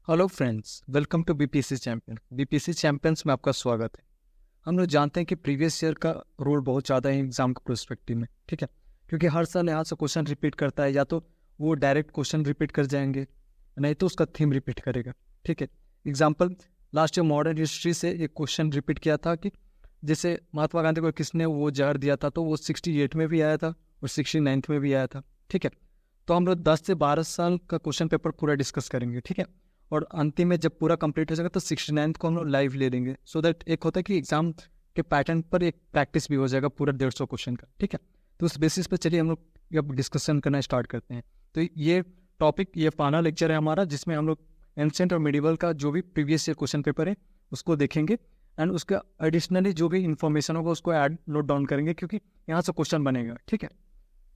Hello friends, welcome to BPC champion. BPC champions में आपका स्वागत है। हम लोग जानते हैं कि प्रीवियस ईयर का रोल बहुत ज़्यादा है एग्जाम के पर्सपेक्टिव में, ठीक है। क्योंकि हर साल यहाँ से क्वेश्चन रिपीट करता है, या तो वो डायरेक्ट क्वेश्चन रिपीट कर जाएंगे, नहीं तो उसका थीम रिपीट करेगा, ठीक है। Example, last year modern history से एक क्वेश्चन रिपीट किया था कि जैसे महात्मा गांधी को किसने वो जहर दिया था, तो वो 68 में भी आया था और 69 में भी आया था, ठीक है। तो हम लोग 10 से 12 साल का क्वेश्चन पेपर पूरा डिस्कस करेंगे, ठीक है। और अंतिम में जब पूरा कंप्लीट हो जाएगा तो 69 को हम लोग लाइव ले लेंगे, सो दैट एक होता है कि एग्जाम के पैटर्न पर एक प्रैक्टिस भी हो जाएगा पूरा 150 क्वेश्चन का, ठीक है। तो उस बेसिस पे चलिए हम लोग अब डिस्कशन करना स्टार्ट करते हैं। तो ये टॉपिक, ये फाइनल लेक्चर है हमारा, जिसमें हम लोग एंशिएंट और मिडिवल का जो भी प्रीवियस ईयर क्वेश्चन पेपर है उसको देखेंगे, एंड उसका एडिशनली जो भी इन्फॉर्मेशन होगा उसको ऐड नोट डाउन करेंगे, क्योंकि यहाँ से क्वेश्चन बनेगा, ठीक है।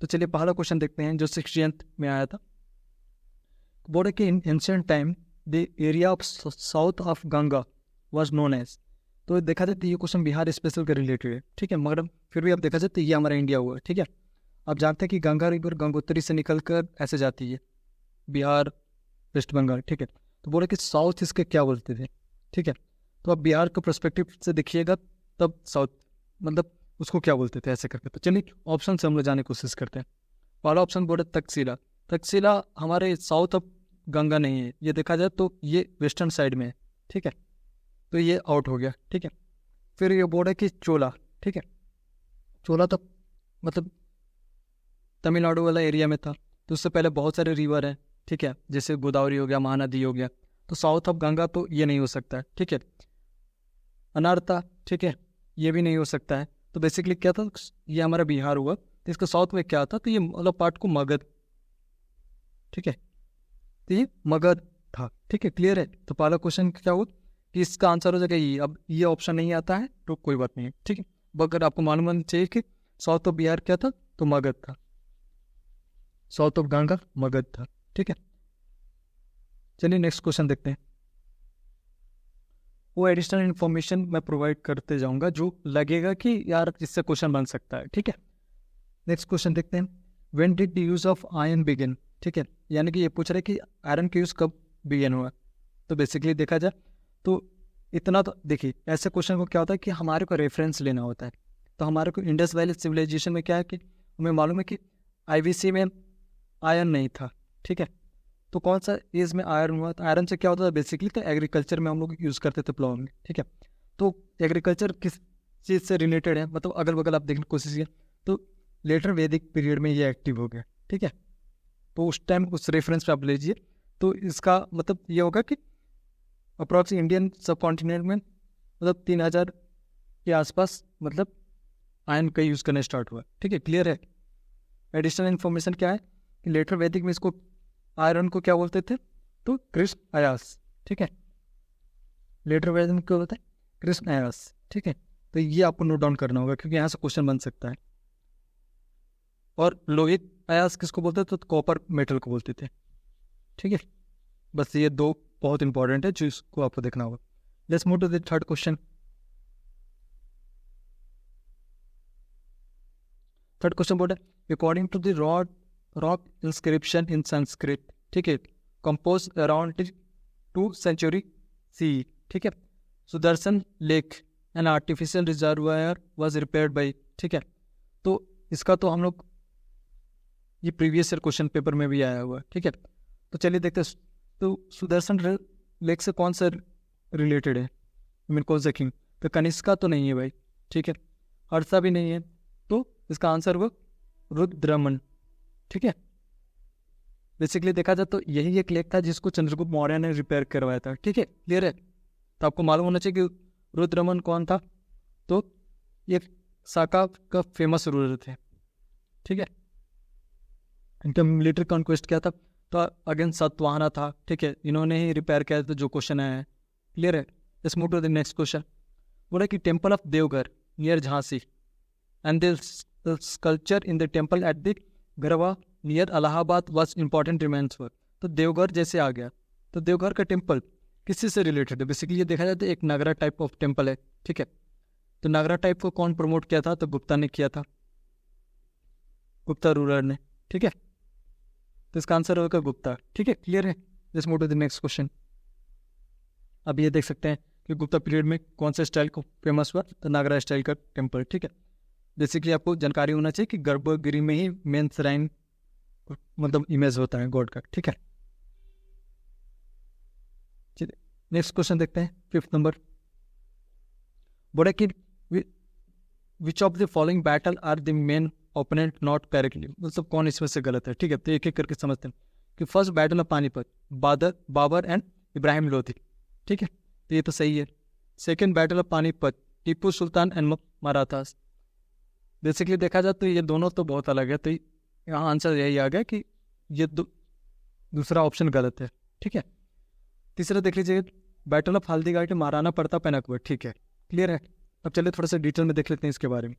तो चलिए पहला क्वेश्चन देखते हैं जो 60th में आया था। बोर्ड के in ancient time the area of south of Ganga was known as. तो देखा जाए तो ये क्वेश्चन बिहार स्पेशल के रिलेटेड है, ठीक है, मगर फिर भी अब देखा जाए तो ये हमारा इंडिया हुआ, ठीक है। आप जानते हैं कि गंगा रिवर गंगोत्री से निकलकर ऐसे जाती है बिहार, वेस्ट बंगाल, ठीक है। तो बोले कि साउथ इसके क्या बोलते थे, ठीक है। तो अब बिहार के पर्सपेक्टिव से देखिएगा तब साउथ मतलब उसको क्या बोलते थे ऐसे करके। तो चलिए ऑप्शन से हम लोग जाने की कोशिश करते हैं। पहला ऑप्शन बोले तक्षशिला। तक्षशिला हमारे साउथ ऑफ गंगा नहीं है, ये देखा जाए तो ये वेस्टर्न साइड में है, ठीक है। तो ये आउट हो गया, ठीक है। फिर ये बोर्ड है कि चोला, ठीक है। चोला तो मतलब तमिलनाडु वाला एरिया में था, तो उससे पहले बहुत सारे रिवर हैं, ठीक है, जैसे गोदावरी हो गया, महानदी हो गया। तो साउथ ऑफ गंगा तो ये नहीं हो सकता है, ठीक है। अनारता, ठीक है, ये भी नहीं हो सकता है। तो बेसिकली क्या था, ये हमारा बिहार हुआ। तो इसका साउथ में क्या था, तो ये मतलब पार्ट को मगध, ठीक है, तो ये मगध था, ठीक है, क्लियर है। तो पहला क्वेश्चन क्या हुआ कि इसका आंसर हो जाएगा ये। अब ये ऑप्शन नहीं आता है तो कोई बात नहीं है, ठीक है। अगर आपको मालूम होना चाहिए कि साउथ ऑफ बिहार क्या था, तो मगध था, साउथ ऑफ गंगा मगध था, ठीक है। चलिए नेक्स्ट क्वेश्चन देखते हैं। वो एडिशनल इन्फॉर्मेशन मैं प्रोवाइड करते जाऊंगा जो लगेगा कि यार इससे क्वेश्चन बन सकता है, ठीक है। नेक्स्ट क्वेश्चन देखते हैं। When did the use of iron begin, ठीक है, यानी कि ये पूछ रहे कि आयरन का यूज कब बिगिन हुआ। तो बेसिकली देखा जाए तो इतना तो देखिए, ऐसे क्वेश्चन को क्या होता है कि हमारे को रेफरेंस लेना होता है। तो हमारे को इंडस वैली सिविलाइजेशन में क्या है कि हमें मालूम है कि आईवीसी में आयरन नहीं था, ठीक है। तो कौन सा एज में आयरन हुआ, तो आयरन से क्या होता था बेसिकली, तो एग्रीकल्चर में हम लोग यूज़ करते थे प्लाव में, ठीक है। तो एग्रीकल्चर किस चीज़ से रिलेटेड है, मतलब अगल बगल आप देखने की कोशिश किया तो लेटर वैदिक पीरियड में ये एक्टिव हो गया, ठीक है। तो उस टाइम उस रेफरेंस पे आप लीजिए, तो इसका मतलब ये होगा कि अप्रॉक्स इंडियन सब कॉन्टिनेंट में मतलब 3000 के आसपास मतलब आयरन का यूज़ करना स्टार्ट हुआ, ठीक है, क्लियर है। एडिशनल इन्फॉर्मेशन क्या है कि लेटर वैदिक में इसको आयरन को क्या बोलते थे, तो कृष्ण अयास, ठीक है। लेटर वैदिक में क्या बोलते हैं, कृष्ण अयास, ठीक है। तो ये आपको नोट डाउन करना होगा क्योंकि यहाँ से क्वेश्चन बन सकता है। और लोहित अयास किसको बोलते थे, तो कॉपर मेटल को बोलते थे, ठीक है। बस ये दो बहुत इंपॉर्टेंट है जो इसको आपको देखना होगा। Let's move to the third question. Third question बोल रहा है according to the rock inscription in Sanskrit, ठीक है, कंपोज अराउंड 2 सेंचुरी सी, ठीक है। Sudarshan lake an artificial reservoir was repaired by, ठीक है। तो इसका तो हम लोग ये प्रीवियस ईयर क्वेश्चन पेपर में भी आया हुआ है, ठीक है। तो चलिए देखते हैं। तो सुदर्शन लेक से कौन सा रिलेटेड है, आई मीन कौन सा किंग, तो कनिष्का तो नहीं है भाई, ठीक है, हर्षा भी नहीं है। तो इसका आंसर हुआ रुद्रमन, ठीक है। बेसिकली देखा जाए तो यही एक लेक था जिसको चंद्रगुप्त मौर्य ने रिपेयर करवाया था, ठीक है, क्लियर है। तो आपको मालूम होना चाहिए कि रुद्रमन कौन था, तो ये साका का फेमस रूलर थे, ठीक है। इनका मिलिट्री कॉन्क्वेस्ट क्या था, तो अगेन सतवाहना था, ठीक है, इन्होंने ही रिपेयर किया था जो क्वेश्चन आया है, क्लियर है। Let's move to the next question. बोला कि temple of Deogarh near Jhansi and the sculpture in the temple at the Garhwa near Allahabad was important remains for. तो देवघर जैसे आ गया, तो देवघर का टेम्पल किसी से रिलेटेड है, बेसिकली ये देखा जाए तो एक नगरा टाइप ऑफ टेम्पल है, ठीक है। तो नगरा टाइप को कौन प्रमोट किया था, तो गुप्ता ने किया था, गुप्ता रूलर ने, ठीक है। तो इसका आंसर होगा गुप्ता, ठीक है, क्लियर है। Just move to the next question. अब ये देख सकते हैं कि गुप्ता पीरियड में कौन सा स्टाइल को फेमस हुआ, तो नागरा स्टाइल का टेम्पल। ठीक है, बेसिकली आपको जानकारी होना चाहिए कि गर्भगृह में ही मेन श्राइन मतलब इमेज होता है गॉड का। ठीक है, चलिए नेक्स्ट क्वेश्चन देखते हैं। 5th नंबर बोला कि which of the following battle are the main opponent not correctly, मतलब कौन इसमें से गलत है। ठीक है, तो एक एक करके समझते हैं कि first battle of Panipat Babur and Ibrahim Lodhi. ठीक है, तो ये तो सही है। Second battle of Panipat Tipu Sultan and Marathas. Basically देखा जाए तो ये दोनों तो बहुत अलग है, तो यहाँ आंसर यही आ गया कि ये दूसरा ऑप्शन गलत है। ठीक है, तीसरा देख लीजिए battle of Haldighati Maharana Pratap and Akbar. ठीक है, क्लियर है। अब चलिए थोड़ा सा डिटेल में देख लेते हैं इसके बारे में।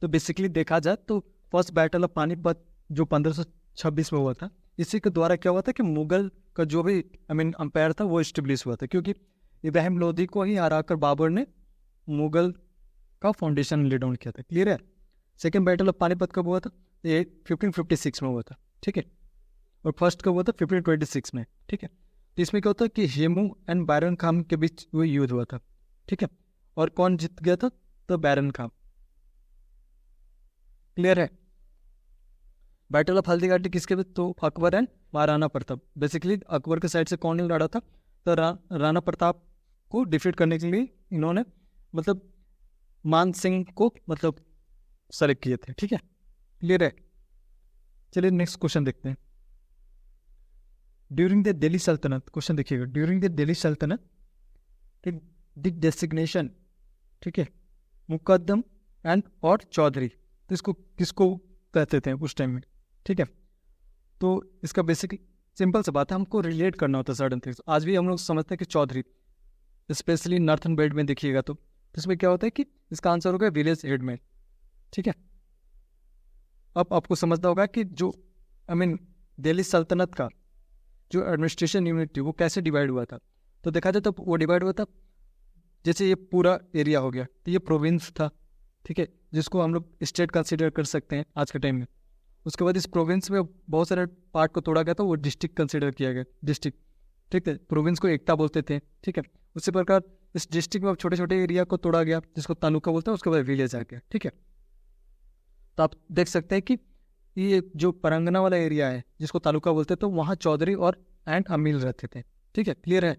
तो बेसिकली देखा जाए तो फर्स्ट बैटल ऑफ पानीपत जो 1526 में हुआ था, इसी के द्वारा क्या हुआ था कि मुगल का जो भी अंपायर था वो इस्टेब्लिश हुआ था, क्योंकि इब्राहिम लोधी को ही हराकर बाबर ने मुगल का फाउंडेशन ले डाउन किया था। क्लियर है। सेकेंड बैटल ऑफ पानीपत कब हुआ था, ये 1556 में हुआ था। ठीक है, और फर्स्ट कब हुआ था 1526 में। ठीक है, तो इसमें क्या होता है कि हेमू एंड बैरन खान के बीच वो युद्ध हुआ था। ठीक है, और कौन जीत गया था, तो बैरन खान। क्लियर है। बैटल ऑफ हल्दीघाटी किसके बीच, तो अकबर एंड महाराणा प्रताप। बेसिकली अकबर के साइड से कौन ने लड़ा था, तो राणा प्रताप को डिफीट करने के लिए इन्होंने मतलब मान सिंह को मतलब सेलेक्ट किए थे। ठीक है, क्लियर है। चलिए नेक्स्ट क्वेश्चन देखते हैं। ड्यूरिंग द दिल्ली सल्तनत, क्वेश्चन देखिएगा, ड्यूरिंग द दिल्ली सल्तनत डेसिग्नेशन, ठीक है, मुकद्दम एंड और चौधरी, तो इसको किसको कहते थे उस टाइम में। ठीक है, तो इसका बेसिक सिंपल सा बात है, हमको रिलेट करना होता है सर्टन थिंग्स। आज भी हम लोग समझते हैं कि चौधरी, स्पेशली नॉर्थन बेल्ट में देखिएगा तो इसमें क्या होता है कि इसका आंसर होगा विलेज हेडमैन। ठीक है, अब आपको समझना होगा कि जो दिल्ली सल्तनत का जो एडमिनिस्ट्रेशन यूनिट थी वो कैसे डिवाइड हुआ था। तो देखा जाए तो वो डिवाइड हुआ था, जैसे ये पूरा एरिया हो गया तो ये प्रोविंस था। ठीक है, जिसको हम लोग स्टेट कंसिडर कर सकते हैं आज के टाइम में। उसके बाद इस प्रोविंस में बहुत सारे पार्ट को तोड़ा गया था, वो डिस्ट्रिक्ट कंसिडर किया गया, डिस्ट्रिक्ट। ठीक है, प्रोविंस को एकता बोलते थे। ठीक है, उसी प्रकार इस डिस्ट्रिक्ट में छोटे छोटे एरिया को तोड़ा गया जिसको तालुका बोलते हैं, उसके बाद विलेज आ गया। ठीक है, तो आप देख सकते हैं कि ये जो परंगना वाला एरिया है जिसको तालुका बोलते हैं, तो वहाँ चौधरी और एंड अमील रहते थे। ठीक है, क्लियर है।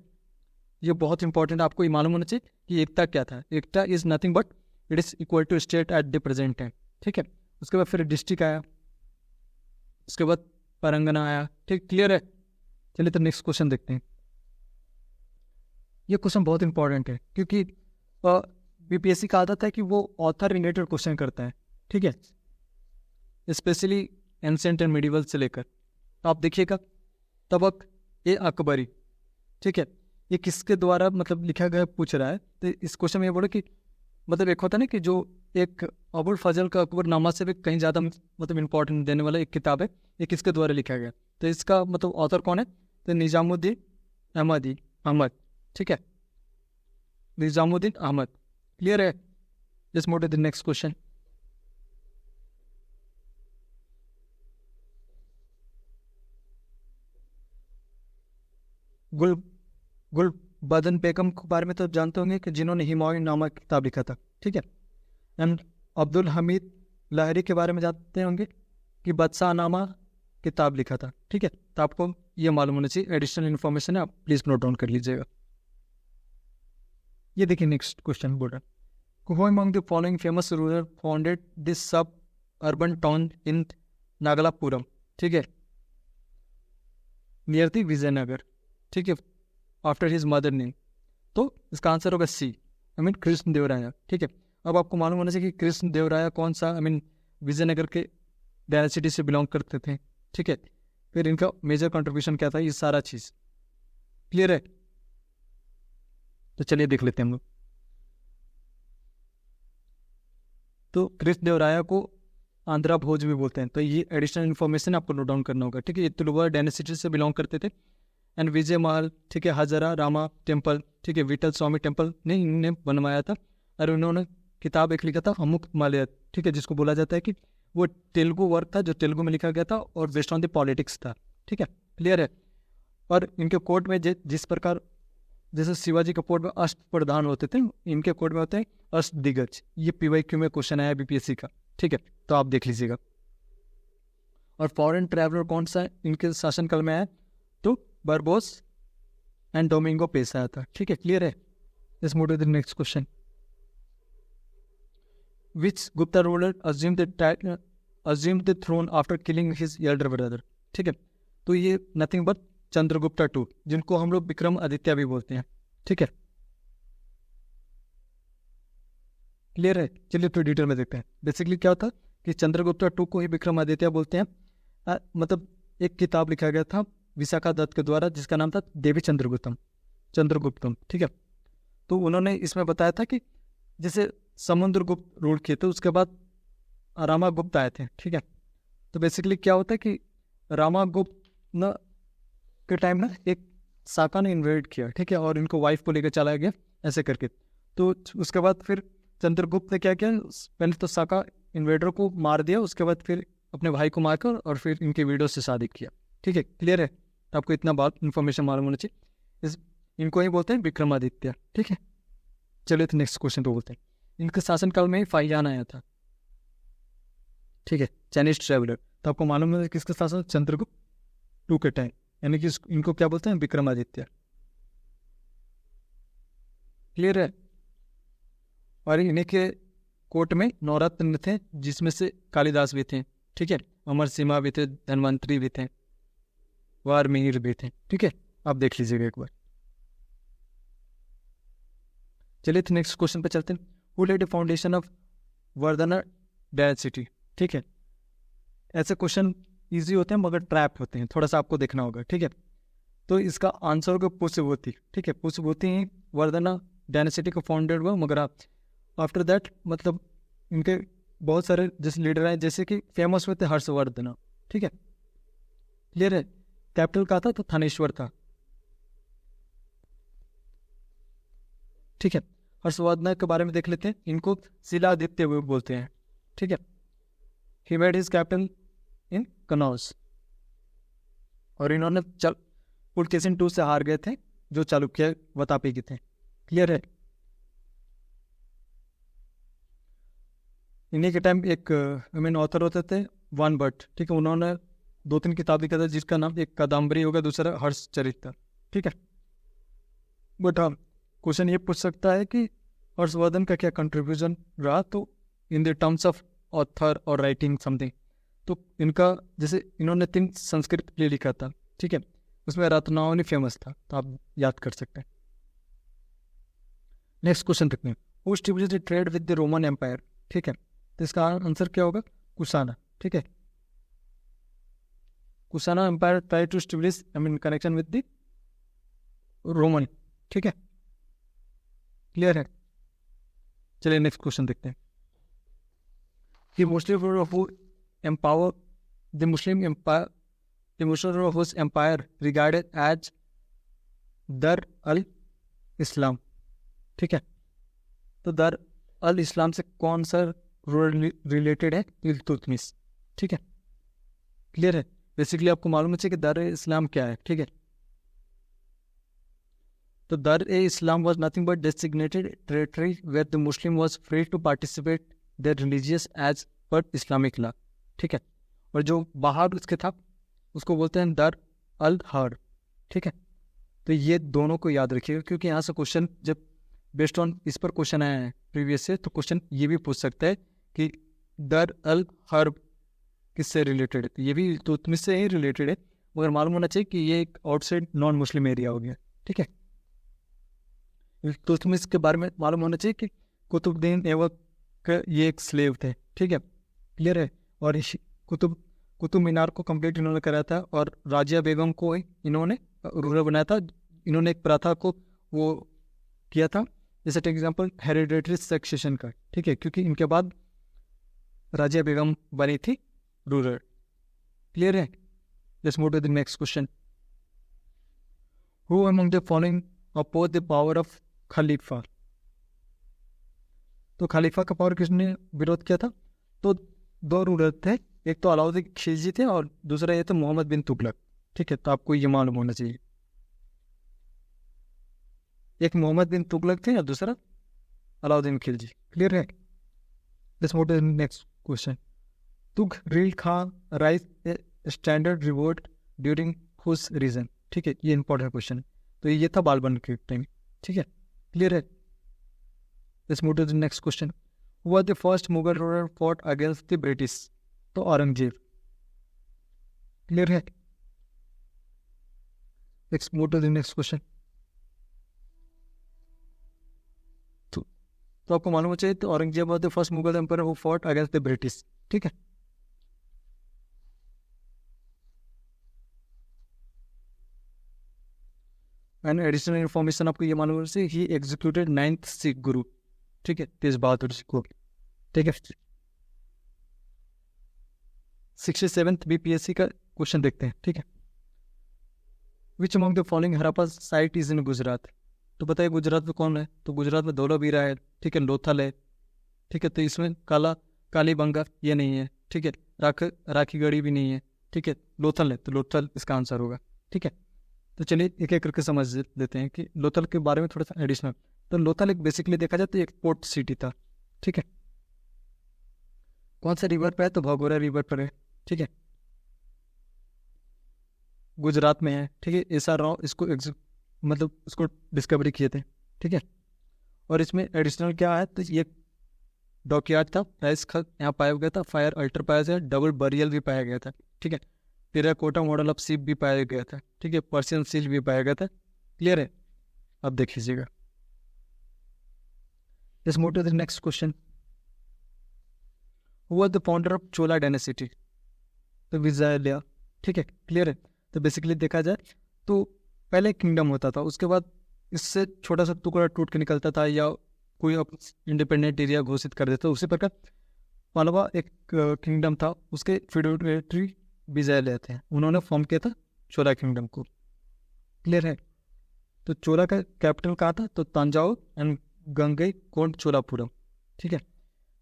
ये बहुत इंपॉर्टेंट, आपको ये मालूम होना चाहिए कि एकता क्या था। एकता is nothing but it is equal to state at the present time. ठीक है, उसके बाद फिर डिस्ट्रिक्ट आया, उसके बाद परंगना आया। ठीक, क्लियर है। चलिए तो नेक्स्ट क्वेश्चन देखते हैं। ये क्वेश्चन बहुत इंपॉर्टेंट है क्योंकि बीपीएससी का आदत है कि वो ऑथर रिलेटेड क्वेश्चन करता है। ठीक है, स्पेशली एंसेंट एंड मिडिवल से लेकर। तो आप देखिएगा तबक ए अकबरी, ठीक है, ये किसके द्वारा मतलब लिखा गया पूछ रहा है। तो इस क्वेश्चन में ये बोले कि मतलब एक होता है ना कि जो एक अबुल फजल का अकबरनामा से भी कहीं ज़्यादा मतलब इंपॉर्टेंट देने वाला एक किताब है, ये किसके द्वारा लिखा गया। तो इसका मतलब ऑथर कौन है, तो निजामुद्दीन अहमद। ठीक है, निजामुद्दीन अहमद। क्लियर है। Just move to the next question. Gulbadan Begum के बारे में तो जानते होंगे कि जिन्होंने हिमायूं नामा किताब लिखा था। ठीक है, एंड अब्दुल हमीद लाहरी के बारे में जानते होंगे कि बदशाह नामा किताब लिखा था। ठीक है, तो आपको ये मालूम होना चाहिए, एडिशनल इन्फॉर्मेशन है, आप प्लीज नोट डाउन कर लीजिएगा। ये देखिए नेक्स्ट क्वेश्चन बोल रहा है, who among the following famous ruler founded this सब अर्बन टाउन इन नागलापुरम। ठीक है, नियर द विजयनगर। ठीक है, आफ्टर हिज मदर नेम। तो इसका आंसर होगा सी, कृष्ण देवराया। ठीक है, अब आपको मालूम होना चाहिए कि कृष्ण देवराया कौन सा विजयनगर के डायनेसिटी से बिलोंग करते थे। ठीक है, फिर इनका मेजर कंट्रीब्यूशन क्या था, ये सारा चीज क्लियर है। तो चलिए देख लेते हैं हम लोग। तो कृष्ण देवराया को आंध्रा भोज भी बोलते हैं, तो ये एडिशनल इन्फॉर्मेशन आपको नोट डाउन करना होगा। ठीक है, ये तुलुवा डायनेसिटी से बिलोंग करते थे। एंड विजय महल, ठीक है, हजरा रामा टेम्पल, ठीक है, विठल स्वामी टेम्पल ने इन्हें बनवाया था। और उन्होंने किताब एक लिखा था अमुक मालयत, ठीक है, जिसको बोला जाता है कि वो तेलुगु वर्क था जो तेलुगु में लिखा गया था और बेस्ड ऑन द पॉलिटिक्स था। ठीक है, क्लियर है। और इनके कोर्ट में जिस प्रकार जैसे शिवाजी के कोड में अष्ट प्रधान होते थे, इनके कोड में होते हैं अष्ट दिग्गज। ये PYQ में क्वेश्चन आया BPSC का, ठीक है, तो आप देख लीजिएगा। और फॉरेन ट्रैवलर कौन सा है इनके शासनकाल में आया, तो बर्बोस एंड डोमिंगो पेश आया था, ठीक है, क्लियर है। Let's move to the next question. Which Gupta ruler assumed the throne after killing his elder brother, ठीक है, तो ये नथिंग बट चंद्रगुप्ता II, जिनको हम लोग विक्रम आदित्य भी बोलते हैं, ठीक है, क्लियर है। चलिए तो डिटेल में देखते हैं। बेसिकली क्या होता है कि चंद्रगुप्ता II को ही विक्रम आदित्य बोलते हैं। मतलब एक किताब लिखा गया था विशाखा दत्त के द्वारा जिसका नाम था देवी चंद्रगुप्तम, ठीक है। तो उन्होंने इसमें बताया था कि जैसे समुद्रगुप्त रूल किए थे, उसके बाद रामागुप्त आए थे, ठीक है। तो बेसिकली क्या होता है कि रामागुप्त न के टाइम ना एक साका ने इन्वेड किया, ठीक है, और इनको वाइफ को लेकर चला गया ऐसे करके। तो उसके बाद फिर चंद्रगुप्त ने क्या किया, पहले तो साका इन्वेडर को मार दिया, उसके बाद फिर अपने भाई को मारकर और फिर इनके वीडियो से शादी किया, ठीक है, क्लियर है। तो आपको इतना बात इन्फॉर्मेशन मालूम होना चाहिए। इनको ही बोलते हैं विक्रमादित्य, ठीक है। चलिए तो नेक्स्ट क्वेश्चन तो बोलते हैं। इनके शासनकाल में ही फाइयान आया था, ठीक है, चाइनीज ट्रेवलर। तो आपको मालूम है किसके शासन, चंद्रगुप्त II के टाइम, यानी कि इनको क्या बोलते हैं, विक्रमादित्य, क्लियर है। और इन्हीं के कोर्ट में नवरत्न थे, जिसमें से कालिदास भी थे, ठीक है, अमर सिम्हा भी थे, धन्वंतरी भी थे, वाल्मीकि भी थे, ठीक है, आप देख लीजिएगा एक बार। चलिए तो नेक्स्ट क्वेश्चन पे चलते हैं। Who laid the foundation of Vardhana dynasty, ठीक है। ऐसे क्वेश्चन इजी होते हैं मगर ट्रैप होते हैं, थोड़ा सा आपको देखना होगा, ठीक है। तो इसका आंसर होगा पुष्यभूति, ठीक है, पुष्यभूति ही वर्धना डायनेसिटी को फाउंडेड हुआ। मगर आप आफ्टर दैट मतलब इनके बहुत सारे जैसे लीडर हैं, जैसे कि फेमस हुए थे हर्षवर्धन, ठीक है, क्लियर है। कैपिटल का था तो थानेश्वर था, ठीक है। हर्षवर्धन के बारे में देख लेते हैं। इनको शिलादित्य बोलते हैं, ठीक है। He made his capital in Kannauj, और इन्होंने पुलकेशिन II से हार गए थे, जो चालुक्य वतापी के थे, क्लियर है। इन्हीं के टाइम एक ऑथर होते थे वान भट्ट, ठीक है, उन्होंने 2-3 किताब लिखा था जिसका नाम एक कादम्बरी होगा, दूसरा हर्षचरित्र, ठीक है। बट हाँ क्वेश्चन ये पूछ सकता है कि हर्षवर्धन का क्या कंट्रीब्यूशन रहा, तो in the terms of author और राइटिंग समथिंग, तो इनका जैसे इन्होंने 3 संस्कृत प्ले लिखा था, ठीक है, उसमें रत्नावली फेमस था, तो आप याद कर सकते हैं। नेक्स्ट क्वेश्चन देखते हैं। Who established trade with the Roman empire, ठीक है, तो इसका आंसर क्या होगा, कुशाना, ठीक है। Kushana empire try to establish connection with the Roman, ठीक है, क्लियर है। चलिए नेक्स्ट क्वेश्चन देखते हैं। The Muslim ruler who empower the Muslim ruler whose empire regarded as दर अल इस्लाम, ठीक है। तो दर अल इस्लाम से कौन सा रूलर रिलेटेड है, इल्तुतमिश, ठीक है, क्लियर है। बेसिकली आपको मालूम है कि दर इस्लाम क्या है, ठीक है। तो दर ए इस्लाम was nothing but designated territory where the Muslim was free to participate their religious as per Islamic law, ठीक है। और जो बाहर उसके था उसको बोलते हैं दर अल हर, ठीक है। तो ये दोनों को याद रखिएगा, क्योंकि यहाँ से क्वेश्चन जब बेस्ड ऑन इस पर क्वेश्चन आया है प्रीवियस से, तो क्वेश्चन ये भी पूछ सकता है कि दर अल हर किससे रिलेटेड है, तो ये भी इल्तुतमिश से ही रिलेटेड है, मगर मालूम होना चाहिए कि ये एक आउटसाइड नॉन मुस्लिम एरिया हो गया, ठीक है। इल्तुतमिश के बारे में मालूम होना चाहिए कि कुतुबुद्दीन ऐबक का ये एक स्लेव थे, ठीक है, क्लियर है। और कुतुब मीनार को कंप्लीट इन्होंने कराया था, और राजिया बेगम को इन्होंने रूलर बनाया था। इन्होंने एक प्रथा को वो किया था, जैसे टेक एग्जाम्पल हेरिडेटरी सक्सेशन का, ठीक है, क्योंकि इनके बाद राजिया बेगम बनी थी रूलर, क्लियर है। Let's move to the next question. Who among the following oppose the power of खलीफा, तो खलीफा का पावर किसने विरोध किया था, तो 2 रूलर थे, एक तो अलाउद्दीन खिलजी थे और दूसरा ये थे मोहम्मद बिन तुगलक, ठीक है। तो आपको ये मालूम होना चाहिए। एक मोहम्मद बिन तुगलक थे और दूसरा अलाउद्दीन खिलजी। क्लियर है? Let's move to the next question. Tughril Khan rise a standard reward during whose reign. ठीक है, ये इंपॉर्टेंट क्वेश्चन है। तो ये था बालबन के टाइम। ठीक है, क्लियर है? Let's move to the next question. Who was the first Mughal ruler fought against the British? तो औरंगजेब। क्लियर है? Let's move to the next question. तो आपको मालूम होना चाहिए, तो Aurangzeb was the first Mughal empire who fought against the British. ठीक है, एंड एडिशनल इन्फॉर्मेशन आपको ये मालूम होना चाहिए, ही एग्जीक्यूटेड 9th सिख गुरु। ठीक है, तेज बहादुर जी को। ठीक है, 67th बीपीएससी का क्वेश्चन देखते हैं। ठीक है, विच among the following Harappa site is in Gujarat? तो बताइए गुजरात में कौन है? तो गुजरात में धोलावीरा है। ठीक है, लोथल है। ठीक है, तो इसमें कालीबंगा ये नहीं है। ठीक है, राखीगढ़ी भी नहीं है। ठीक है, लोथल है, तो लोथल इसका आंसर होगा। ठीक है, तो चलिए एक एक करके समझ लेते हैं कि लोथल के बारे में थोड़ा सा एडिशनल। तो लोथल एक बेसिकली देखा जाए तो एक पोर्ट सिटी था। ठीक है, कौन सा रिवर पे है? तो भगोरा रिवर पर है। ठीक है, गुजरात में है। ठीक है, एसआर राव इसको मतलब उसको डिस्कवरी किए थे। ठीक है, और इसमें एडिशनल क्या है? तो ये डॉकयार्ड था, राइस यहाँ पाया गया था, फायर अल्टर पाया गया, डबल बरियल भी पाया गया था। ठीक है, टेराकोटा मॉडल ऑफ शिप भी पाया गया था। ठीक है, पर्शियन सील भी पाया गया था। क्लियर है? अब देख लीजिएगा। Let's move to the next question. Who was the founder of Chola dynasty? तो विजयलया। ठीक है, क्लियर है? तो बेसिकली देखा जाए तो पहले किंगडम होता था, उसके बाद इससे छोटा सा टुकड़ा टूट के निकलता था या कोई इंडिपेंडेंट एरिया घोषित कर देता। उसी प्रकार पलवा एक किंगडम था, उसके फेडरेटरी विजयलया थे, उन्होंने फॉर्म किया था चोला किंगडम को। क्लियर है? तो चोला का कैपिटल कहाँ था? तो तंजाउर एंड गंगई कोंड चोलापुरम। ठीक है,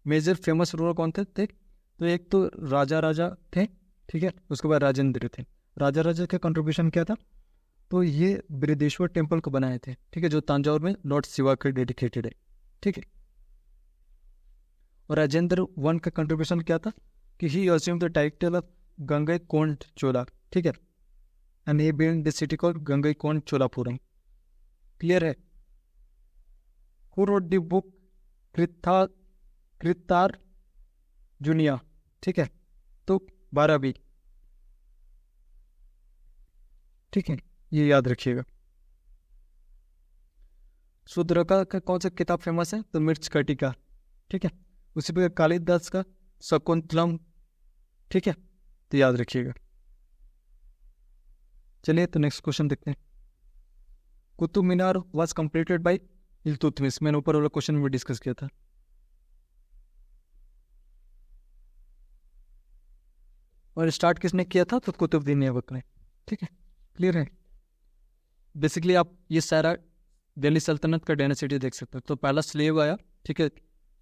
मेजर फेमस रूलर कौन थे? तो एक तो राजा थे। ठीक है, उसके बाद राजेंद्र थे। राजा का कंट्रीब्यूशन क्या था? तो ये बृहदेश्वर टेम्पल को बनाए थे। ठीक है, जो तंजाउर में लॉर्ड शिवा के डेडिकेटेड है। ठीक है, और राजेंद्र वन का कंट्रीब्यूशन क्या था? कि he assume the title of Gangaikonda Chola. ठीक है, and he build the city called Gangaikonda Cholapuram. Clear है? Who wrote the book Kiratarjuniya? ठीक है, तो 12 ठीक है, ये याद रखिएगा। शूद्रका का कौन सा किताब फेमस है? तो मिर्च कटिका। ठीक है, उसी पर कालिदास का शकुंतलम। ठीक है, तो याद रखिएगा। चलिए तो नेक्स्ट क्वेश्चन देखते हैं। Qutub Minar was completed by Iltutmish. मैंने ऊपर वाला क्वेश्चन में डिस्कस किया था। और स्टार्ट किसने किया था? तो कुतुबुद्दीन ऐबक ने। ठीक है, क्लियर है? बेसिकली आप ये सारा दिल्ली सल्तनत का डायनेसिटी देख सकते हो। तो पहला स्लेव आया। ठीक है,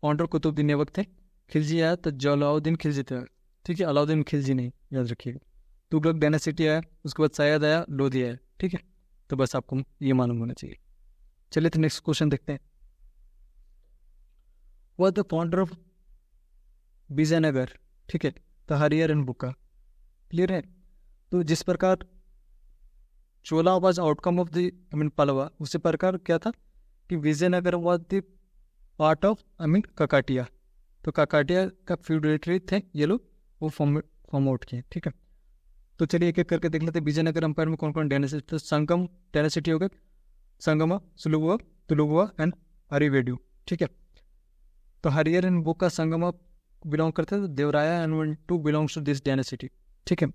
फाउंडर कुतुबुद्दीन ऐबक थे। खिलजी आया तो जलाउद्दीन खिलजी थे। ठीक है, अलाउद्दीन खिलजी नहीं, याद रखिएगा। तुगलक डायनेसिटी आया, उसके बाद सैयद आया, लोधी आया। ठीक है, तो बस आपको ये मालूम होना चाहिए। चलिए तो नेक्स्ट क्वेश्चन देखते हैं। Was the founder of Vijayanagar? ठीक है, तो हरियर एंड बुक्का। क्लियर है? तो जिस प्रकार Chola was outcome of the Pallava, उसी प्रकार क्या था कि Vijayanagara was the part of Kakatiya. तो ककाटिया का फ्यूडेटरी थे ये लोग, वो फॉर्म आउट किए। ठीक है, तो चलिए एक एक करके देख लेते हैं। विजयनगर एम्पायर में कौन कौन डायनेसिटी? तो संगम डायनेसिटी हो गया, संगमा, सुलुवा, तुलुवा एंड हरिवेडू। ठीक है, तो हरियर एंड बुक का संगमा बिलोंग करते थे। Devaraya and two belongs to this dynasty. ठीक है,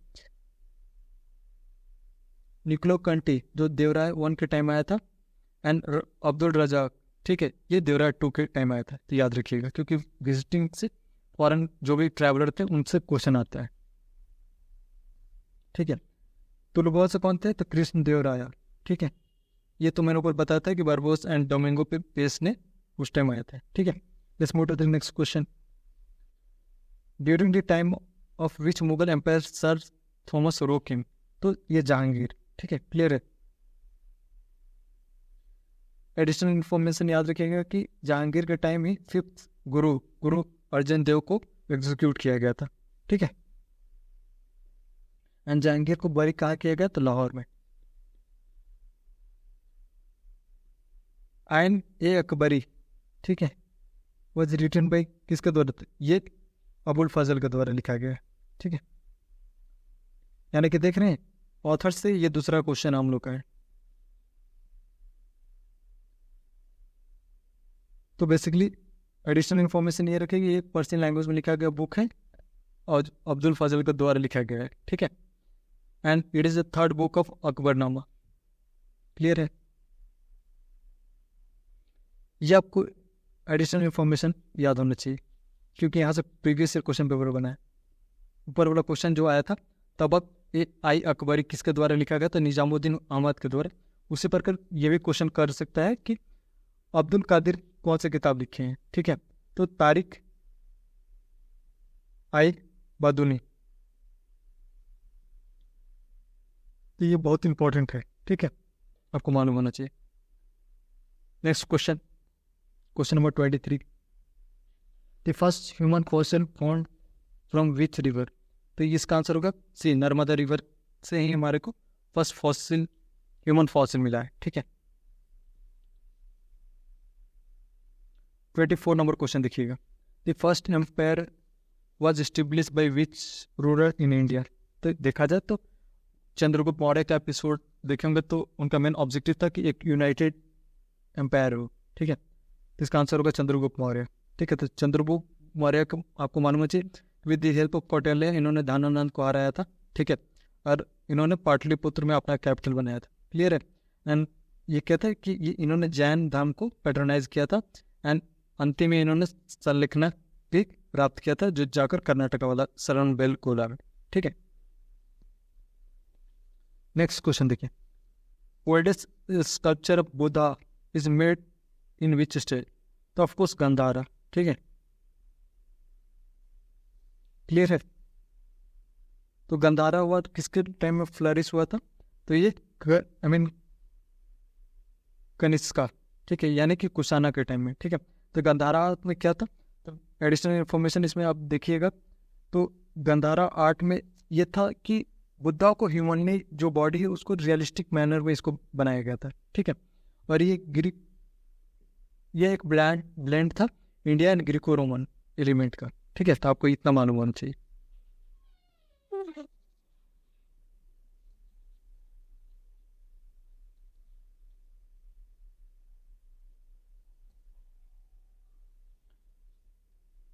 निकोलो कंटी जो देवराय 1 के टाइम आया था, एंड अब्दुल रजाक। ठीक है, ये देवराय 2 के टाइम आया था। तो याद रखिएगा, क्योंकि विजिटिंग से फॉरेन जो भी ट्रैवलर थे उनसे क्वेश्चन आता है। ठीक है, तुलुवा से कौन थे? तो कृष्ण देवराया। ठीक है, ये तो मैंने ऊपर बताया था कि बारबोस एंड डोमिंगो पे पेस ने उस टाइम आया था। ठीक है, let's move to the next question. During the time of which Mughal empire sir Thomas Roe him? तो ये जहांगीर। ठीक है, क्लियर है? एडिशनल इन्फॉर्मेशन याद रखिएगा कि जहांगीर के टाइम ही 5th गुरु अर्जन देव को एग्जीक्यूट किया गया था, ठीक है। एंड जहांगीर को बरी कहाँ किया गया? तो लाहौर में। आइन ए अकबरी, ठीक है, वॉज रिटन बाई किसके द्वारा? ये अबुल फजल के द्वारा लिखा गया है, ठीक है। यानी कि देख रहे हैं ऑथर से ये दूसरा क्वेश्चन हम लोग का है। तो बेसिकली एडिशनल इन्फॉर्मेशन ये रखेगी, ये पर्शियन लैंग्वेज में लिखा गया बुक है और अब्दुल फजल के द्वारा लिखा गया है, ठीक है। And it is the 3rd book of Akbarnama. Clear है? ये आपको एडिशनल इन्फॉर्मेशन याद होना चाहिए, क्योंकि यहाँ से प्रीवियस ईयर क्वेश्चन पेपर बना है। ऊपर वाला क्वेश्चन जो आया था तबक ए आई अकबरी किसके द्वारा लिखा गया? तो निजामुद्दीन अहमद के द्वारा। उसी प्रकार ये भी क्वेश्चन कर सकता है कि अब्दुल कादिर कौन से किताब लिखे हैं, ठीक है। तो तारिक आई बादुनी, तो ये बहुत इंपॉर्टेंट है, ठीक है, आपको मालूम होना चाहिए। Next question, question number 23, the first human fossil found from which river? तो इसका आंसर होगा सी, नर्मदा रिवर से ही हमारे को फर्स्ट फॉसिल ह्यूमन फॉसिल मिला है, ठीक है। 24 नंबर क्वेश्चन देखिएगा, the first empire was establish by which ruler in India? तो देखा जाए तो चंद्रगुप्त मौर्य का एपिसोड देखेंगे तो उनका मेन ऑब्जेक्टिव था कि एक यूनाइटेड एम्पायर हो, ठीक है। तो इसका आंसर होगा चंद्रगुप्त मौर्य, ठीक है। तो चंद्रगुप्त मौर्य को आपको मालूम है with the help of Kautilya इन्होंने धनानंद को हराया था, ठीक है, और इन्होंने पाटलिपुत्र में अपना कैपिटल बनाया था। क्लियर है? एंड ये कहता है कि ये इन्होंने जैन धर्म को पैट्रोनाइज किया था एंड अंतिम में इन्होंने संलिखना भी प्राप्त किया था, जो जाकर कर्नाटक वाला शरण बेल गोला में, ठीक है। नेक्स्ट क्वेश्चन देखिए, oldest sculpture of Buddha is made in which state? तो ऑफकोर्स गंधारा, ठीक है। क्लियर है? तो गंधारा हुआ किसके टाइम में फ्लरिश हुआ था? तो ये कनिष्का, ठीक है, यानी कि कुशाना के टाइम में, ठीक है। तो गंधारा में क्या था? तो एडिशनल इन्फॉर्मेशन इसमें आप देखिएगा, तो गंधारा आर्ट में ये था कि बुद्धा को ह्यूमनली जो बॉडी है उसको रियलिस्टिक मैनर में इसको बनाया गया था, ठीक है। और ये एक ब्लेंड था India and Greco Roman element का, ठीक है। तो आपको इतना मालूम होना चाहिए।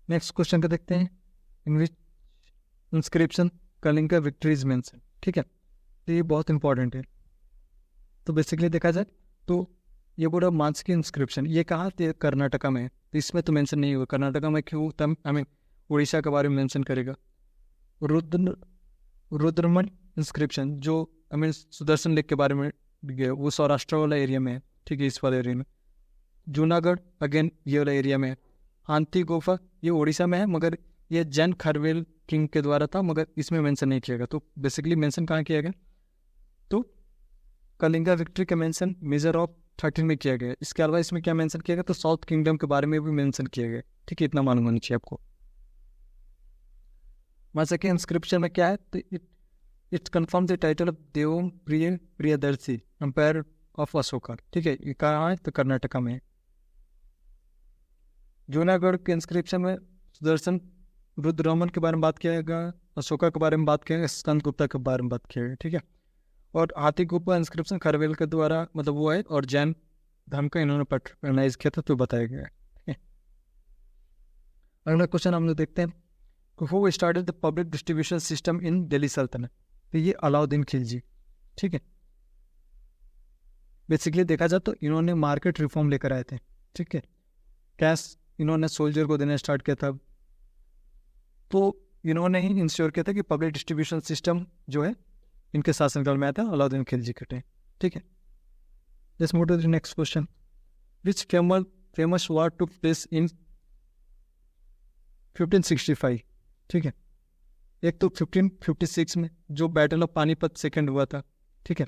नेक्स्ट क्वेश्चन का देखते हैं, in which inscription Kalinga victory is mention, ठीक है। तो ये बहुत इंपॉर्टेंट है। तो बेसिकली देखा जाए तो ये पूरा मानसिक इंस्क्रिप्शन ये कहाँ थे? कर्नाटका में। तो इसमें तो मेंशन नहीं हुआ कर्नाटका में, क्यों? तब उड़ीसा के बारे में मेंशन करेगा। रुद्रमन इंस्क्रिप्शन जो सुदर्शन लेक के बारे में गया, वो सौराष्ट्र वाला एरिया में है, ठीक है, इस वाले एरिया में। जूनागढ़ अगेन ये वाला एरिया में है। हाथी गुफा ये उड़ीसा में है, मगर ये जैन खरवेल किंग के द्वारा था, मगर इसमें मेंशन नहीं किया गया। तो बेसिकली मेंशन कहाँ किया गया? तो कलिंगा विक्ट्री का मेंशन मेजर ऑफ 13 में किया गया। इसके अलावा इसमें क्या मेंशन किया गया? तो साउथ किंगडम के बारे में भी मेंशन किया गया, ठीक है। इतना मालूम होना चाहिए आपको। जैसे कि इंस्क्रिप्शन में क्या है? तो it confirm the title of Devam Priyadarshi empire of Ashoka, ठीक है। ये कहाँ है? तो कर्नाटका में है। जूनागढ़ के इंस्क्रिप्शन में सुदर्शन रुद्रमन के बारे में बात किया गया, अशोका के बारे में बात किया गया, स्कंद गुप्ता के बारे में बात किया गया, ठीक है। और हाथी गुफा इंस्क्रिप्शन खरवेल के द्वारा मतलब वो है, और जैन धर्म का इन्होंने पैट्रोनाइज किया था, तो बताया गया है, ठीक है। अगला क्वेश्चन हम लोग देखते हैं, who started the public distribution system in Delhi सल्तनत? तो ये अलाउद्दीन खिलजी, ठीक है। बेसिकली देखा जाए तो इन्होंने मार्केट रिफॉर्म लेकर आए थे, ठीक है। कैश इन्होंने सोल्जर को देना स्टार्ट किया था, तो इन्होंने ही इंश्योर किया था कि पब्लिक डिस्ट्रीब्यूशन सिस्टम जो है इनके शासनकाल में आया था, अलाउद्दीन खिलजी के टाइम, ठीक है। Let's move to the next question, which famous war took place in 1565, ठीक है। एक तो 1556 में जो बैटल ऑफ पानीपत सेकेंड हुआ था, ठीक है।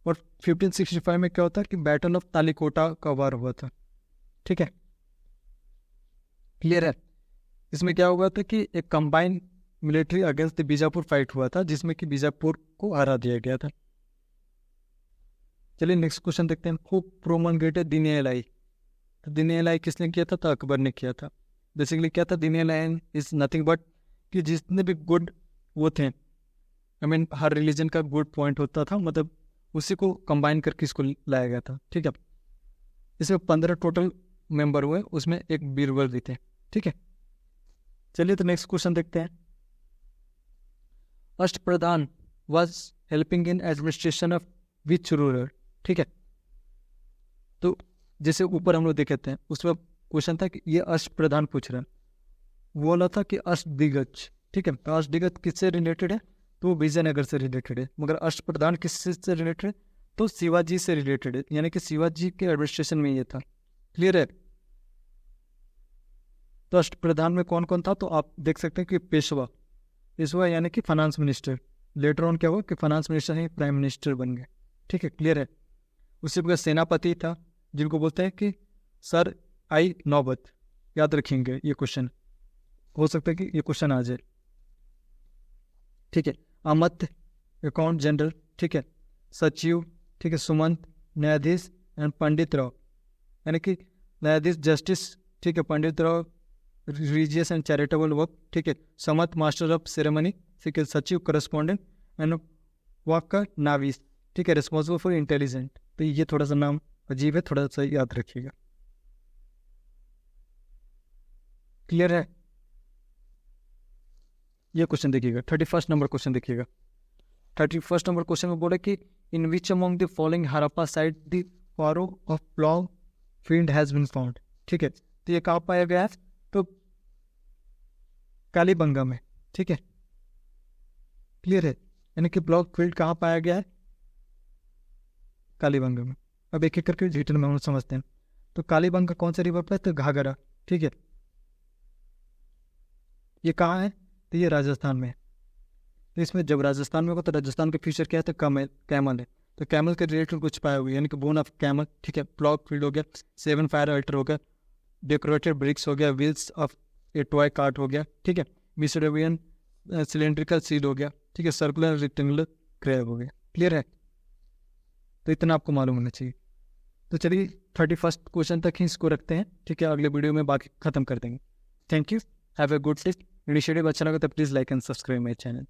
और 1565 में क्या होता है कि बैटल ऑफ तालिकोटा का वार हुआ था, ठीक है, क्लियर है। इसमें क्या हुआ था कि एक combined military against Bijapur fight हुआ था, जिसमें कि बीजापुर को हरा दिया गया था। चलिए नेक्स्ट क्वेश्चन देखते हैं। हु प्रोमलगेटेड दीनदयाल, तो दीनदयाल किसने किया था? तो अकबर ने किया था। बेसिकली क्या था, दीनदयाल इज नथिंग बट कि जितने भी गुड वो थे, आई मीन हर रिलीजन का गुड पॉइंट होता था, मतलब उसी को कंबाइन करके इसको लाया गया था, ठीक है। इसमें 15 टोटल मेंबर हुए, उसमें एक बीरबल भी थे, ठीक है। चलिए तो नेक्स्ट क्वेश्चन देखते हैं। Ashtapradhan was helping in administration of which ruler, ठीक है। तो जैसे ऊपर हम लोग देखे हैं उसमें क्वेश्चन था कि ये अष्टप्रधान पूछ रहा है, वो वाला था कि अष्टदिग्गज, ठीक है। तो अष्टदिग्गज किससे रिलेटेड है? तो विजयनगर से रिलेटेड है। मगर अष्टप्रधान किससे रिलेटेड है? तो शिवाजी से रिलेटेड है, यानी कि शिवाजी के एडमिनिस्ट्रेशन में ये था, क्लियर है। तो अष्टप्रधान में कौन कौन था? तो आप देख सकते हैं कि पेशवा यानी कि फाइनेंस मिनिस्टर, लेटर ऑन क्या हुआ कि फाइनेंस मिनिस्टर ही प्राइम मिनिस्टर बन गए, ठीक है, क्लियर है। उसी प्रकार सेनापति था, जिनको बोलते हैं कि सर आई नौबत, याद रखेंगे ये क्वेश्चन, हो सकता है कि ये क्वेश्चन आ जाए, ठीक है। अमत अकाउंट जनरल, ठीक है। सचिव, ठीक है। सुमंत न्यायाधीश एंड पंडित राव, यानी कि न्यायाधीश जस्टिस, ठीक है। Pandit Rao religious and charitable work, ठीक है। समत मास्टर ऑफ सेरेमनी, ठीक है। सचिव करस्पॉन्डेंट एंड वाकर नाविस, ठीक है, रिस्पॉन्सिबल फॉर इंटेलिजेंट। तो ये थोड़ा सा नाम अजीब है, थोड़ा सा याद रखिएगा, क्लियर है। ये क्वेश्चन देखिएगा, 31 नंबर क्वेश्चन देखिएगा। 31 नंबर क्वेश्चन में बोले कि in which among the following Harappa site the furrow of plough field has been found, ठीक है। तो ये कहाँ पाया गया है? तो कालीबंगा में, ठीक है, क्लियर है। यानी कि ब्लॉक फील्ड कहाँ पाया गया है? कालीबंगा में। अब एक एक करके डिटेल में हम समझते हैं। तो कालीबंगा कौन सा रिवर पे? तो घाघरा, ठीक है। ये कहाँ है? तो ये राजस्थान में है। तो इसमें जब राजस्थान में होगा तो राजस्थान का फ्यूचर क्या है? तो कैमल है। तो कैमल के रिलेटेड कुछ पाया हुआ है, यानी कि बोन ऑफ कैमल, ठीक है। ब्लॉक फील्ड हो गया, 7 फायर अल्टर हो गया, डेकोरेटेड ब्रिक्स हो गया, wheels of A toy cart हो गया, ठीक है। मिसरेवियन सिलेंड्रिकल सील हो गया, ठीक है। सर्कुलर रेक्टेंगुलर क्रैब हो गया, क्लियर है। तो इतना आपको मालूम होना चाहिए। तो चलिए 31 क्वेश्चन तक ही इसको रखते हैं, ठीक है। अगले वीडियो में बाकी खत्म कर देंगे। Thank you, have a good day. Initiative अच्छा लगा तो please like and subscribe my channel.